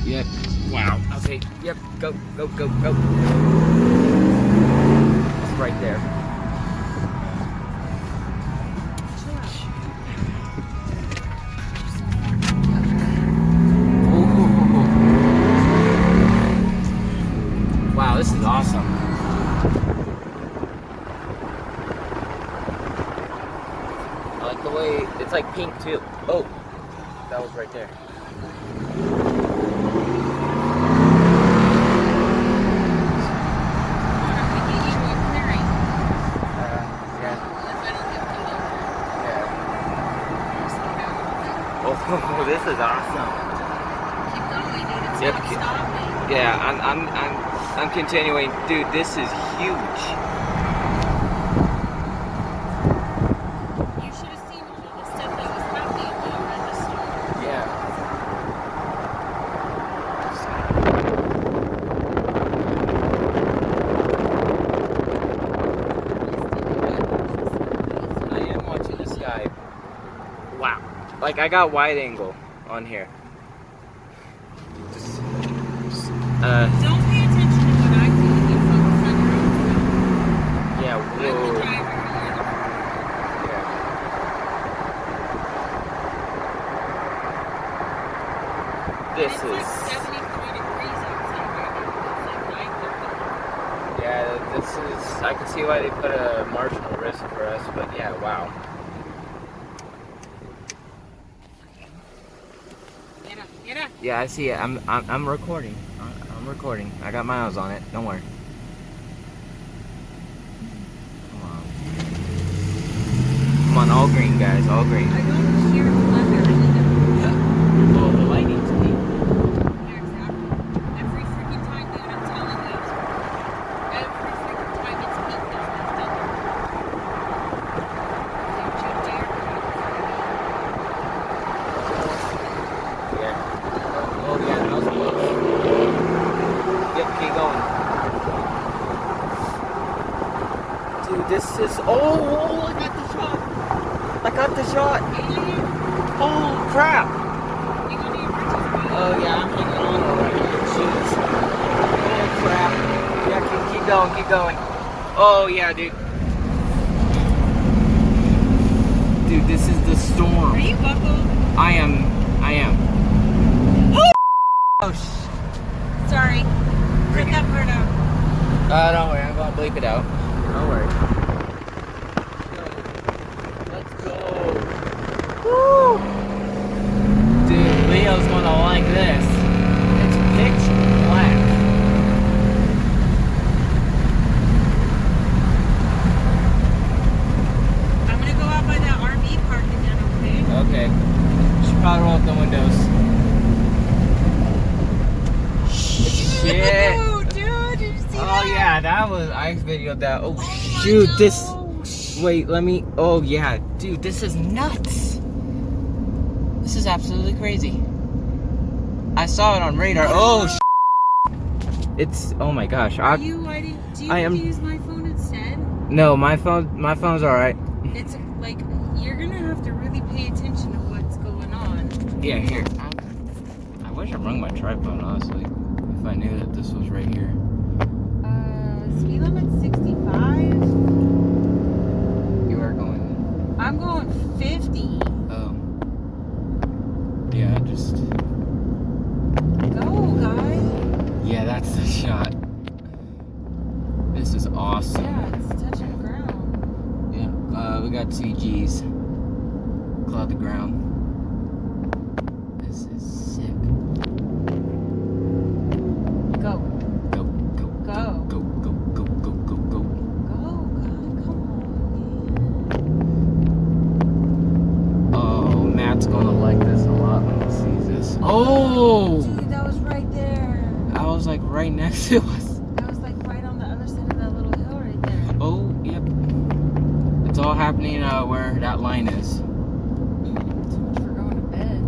Yep. Wow. Okay. Yep. Go. Go. Go. Go. It's right there. Wow, this is awesome. I like the way it's like pink too. Oh, that was right there. Oh, this is awesome. Keep going, dude. It's not stopping. Yeah, I'm continuing. Dude, this is huge. You should have seen all the stuff that was happening around the store. Yeah. I am watching the sky. Wow. Like, I got wide angle on here. Don't pay attention to what I do. You focus on your own stuff. Yeah, I'm the whoa. driver. This It's is... like 73 degrees outside right now. It's like 9:30. Yeah, this is... I can see why they put a marginal risk for us, but yeah, wow. Get up. Yeah, I see it. I'm recording. I'm recording. I got my eyes on it. Don't worry. Come on. Come on, all green, guys. All green. I don't hear the weather either. Oh, the lighting's pink. Yeah, exactly. Every freaking time, dude, I'm telling you. Every freaking time it's pink down that building. Don't you dare Yeah. Oh, yeah, that was close. Yep, keep going. Dude, this is... Oh, I got the shot. I got the shot. Holy crap. Oh, yeah, I'm hanging on already. Jeez. Oh, crap. Yeah, keep going, keep going. Oh, yeah, dude. Dude, this is the storm. Are you buckled? I am. Oh, Sorry. Cut that part out. don't worry, I'm gonna bleep it out. Don't worry. Let's go. Woo! Dude, Leo's gonna like this. It's pitch black. I'm gonna go out by that RV park again, okay? Okay. Should probably roll up the windows. Shit. Dude, did you see that? Oh yeah, that was I videoed that. Oh, Oh shoot, my this. gosh. Wait, let me. Oh yeah, dude, this is nuts. This is absolutely crazy. I saw it on radar. Oh, it's. Oh my gosh. Do you have to use my phone instead? No, my phone's all right. It's like you're gonna have to really pay attention to what's going on. Yeah, here. I wish I brought my tripod, honestly. If I knew that this was right here. Speed limit 65. You are going. I'm going 50. Oh. Yeah, just. Go, guy. Yeah, that's the shot. This is awesome. Yeah, it's touching the ground. Yeah, we got 2 Gs. Cloud the ground. This is sick. Go. Go, go, Go. go, go, go, go, go, go. Go, guy. Come on. Oh, Matt's gonna like this a lot when he sees this. Oh! Dude, that was right there. I was like right next to us. That was like right on the other side of that little hill right there. Oh, yep. It's all happening where that line is. So much for going to bed.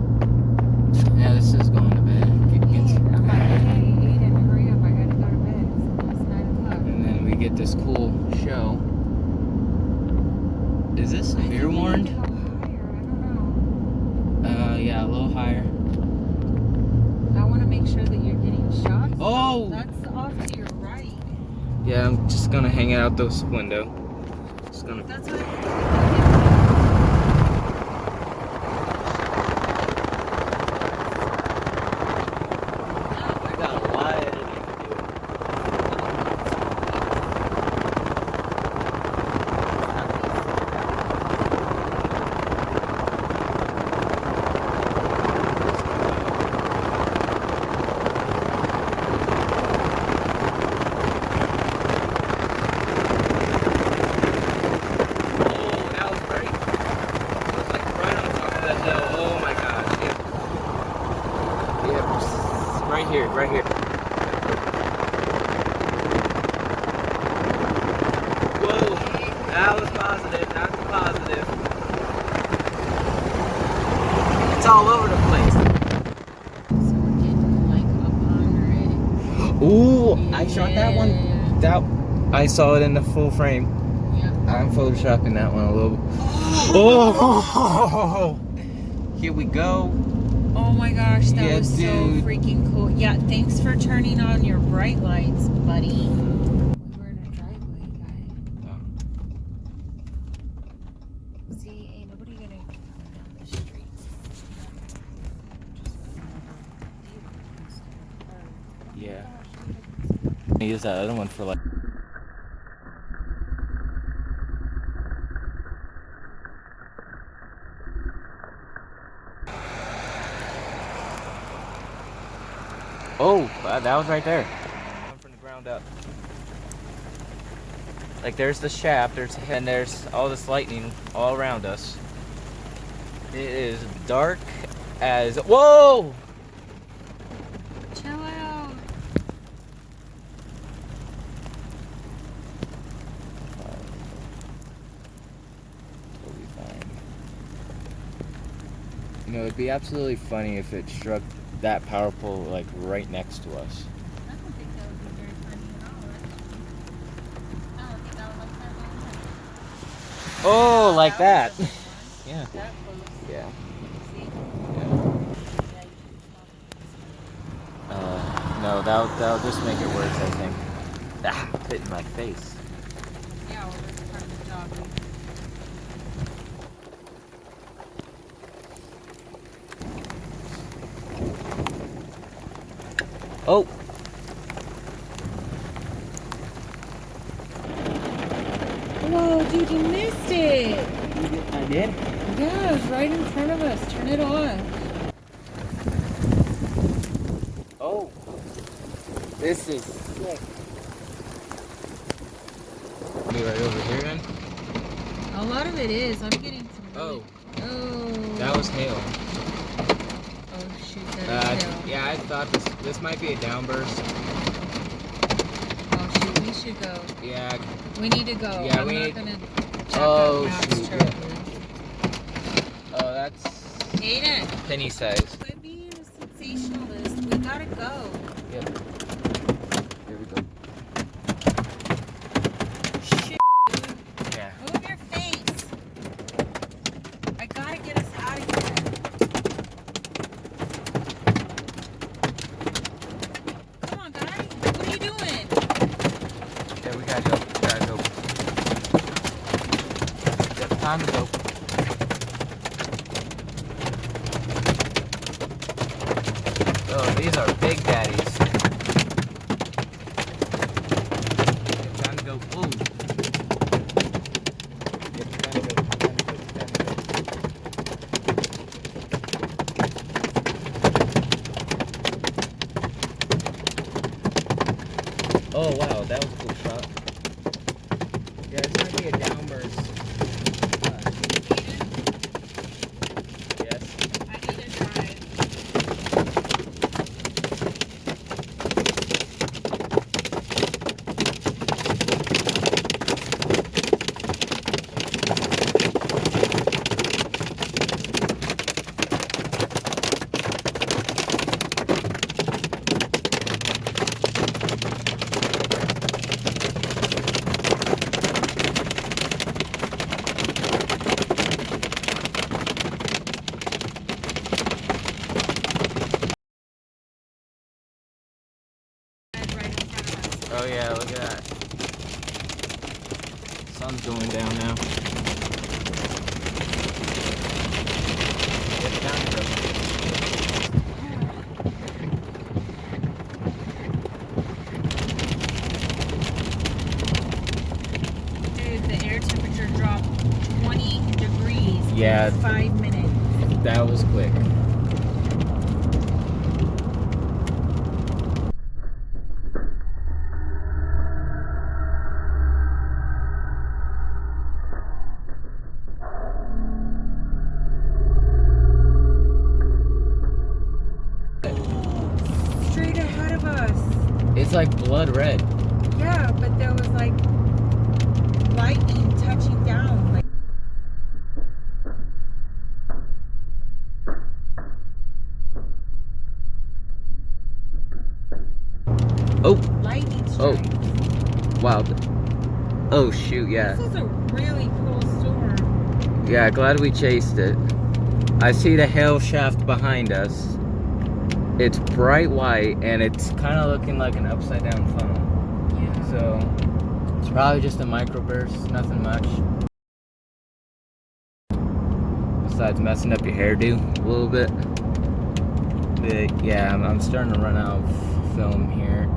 Yeah, this is going to bed. I'm like, hey, Aiden, hurry up. I gotta go to bed. It's 9 o'clock. And then we get this cool show. Is this beer warned? I don't know. Yeah, a little higher. I want to make sure that Oh! That's off to your right. Yeah, I'm just gonna hang out this window. Just gonna. That's what I got a lot of editing to do. Oh, that was great. It was like right on top of that hill. Oh my gosh, yeah. Yep. Right here, right here. Whoa, that was positive, that's positive. It's all over the place. So we're getting like up under it. Ooh, I shot that one. Yeah. I saw it in the full frame. Yeah. I'm photoshopping that one a little bit. Oh! Here we go. Oh my gosh, that Yeah, was so dude. freaking cool. Yeah, thanks for turning on your bright lights, buddy. We were in a driveway, guy. See, ain't nobody gonna come down the street. Yeah. I use that other one for like. Oh, that was right there. From the ground up. Like there's the shaft, and there's all this lightning all around us. It is dark as. Whoa! Chill out. We'll be fine. You know, it'd be absolutely funny if it struck that powerful, like right next to us. I don't think that would be very funny at all, actually. I don't think I would like that very much. Oh, like that. Was a good one. Yeah. That close. Yeah. See? Yeah. Yeah, you should stop. No, that'll just make it worse, I think. Ah, hit in my face. Yeah, well, that's part of the job. Oh! Whoa, dude, you missed it. I did? Yeah, it was right in front of us. Turn it on. Oh! This is sick. Be right over here then? A lot of it is. I'm getting some. Oh. Oh. That was hail. Oh shoot, that is hail. Yeah, I thought this might be a downburst. Oh shoot, we should go. Yeah. We need to go. Yeah, I'm we not need- gonna check Oh, out Matt's shoot, truck. Oh, that's Aiden, penny size. quit being a sensationalist. We gotta go. Yep. Here we go. Shit, dude. Yeah. Move your face. I gotta get us out of here. Come on, guys. What are you doing? Yeah, we gotta go. Gotta go. Yep, time to go. Oh, these are big daddies. Yep, time to go. Ooh. Yep, time to go. Time to go. Time to go. Oh wow, that was a cool shot. Yeah, it's gonna be a downburst. Yes. I need to drive. Oh yeah, look at that. Sun's going down now. Get down here, bro. Dude, the air temperature dropped 20 degrees Yeah. in 5 minutes. That was quick. Straight ahead of us. It's like blood red. Yeah, but there was like lightning touching down. Like, Oh, lightning oh, strikes. wow. Oh shoot, yeah. This is a really cool storm. Yeah, glad we chased it. I see the hail shaft behind us. It's bright white and it's kind of looking like an upside down funnel. Yeah. So it's probably just a microburst, nothing much. Besides messing up your hairdo a little bit. But yeah, I'm starting to run out of film here.